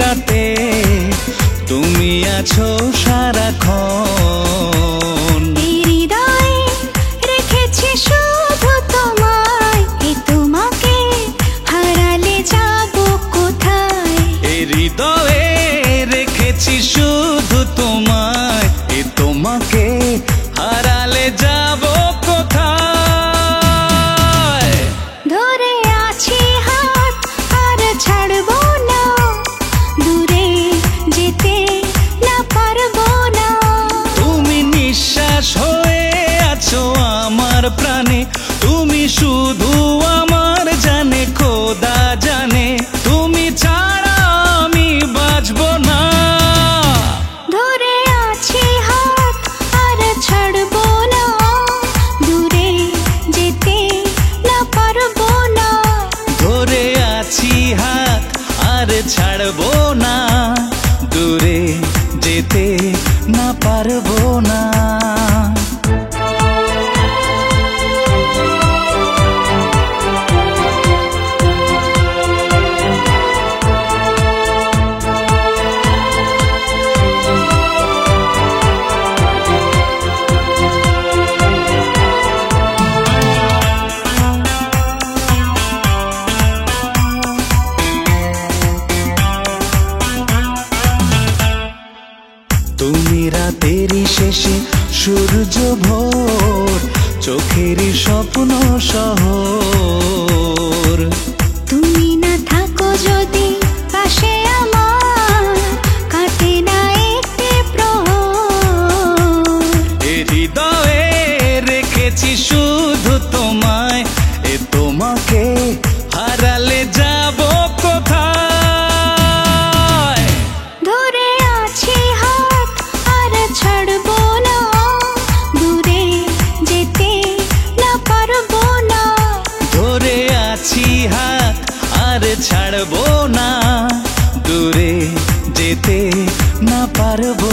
রাতে তুমি আছো সারাক্ষণ। হৃদয়ে রেখেছি শুধু তোমায়, তোমাকে হারালে যাব কোথায়। হৃদয়ে রেখেছি শুধু তোমায়, তোমাকে হারালে যাব কোথায়। ধরে আছি হাত আর ছাড়বো না, দূরে যেতে না পারবো না। তুমি নিঃশ্বাস হয়ে আছো আমার প্রাণে, তুমি শুধু আমার জানে, খোদা জানে তুমি ছাড়া আমি বাঁচবো না। ধরে আছি হাত আর ছাড়বো না, দূরে যেতে না পারবো না। ধরে আছি হাত আর ছাড়বো না, দূরে যেতে না পারবো না। তুমি রাতেরই শেষে সূর্য ভোর, চোখেরই স্বপ্ন শহর। তুমি না থাকো যদি পাশে আমার, কাটে না একটি প্রহর। হৃদয়ে রেখেছি শুধু তোমায়, তোমাকে হারালে যাব কোথায়। ধরে আছি হাত আর ছাড়বো না, দূরে যেতে না পারবো না। ধরে আছি হাত আর ছাড়বো না, দূরে যেতে না পারবো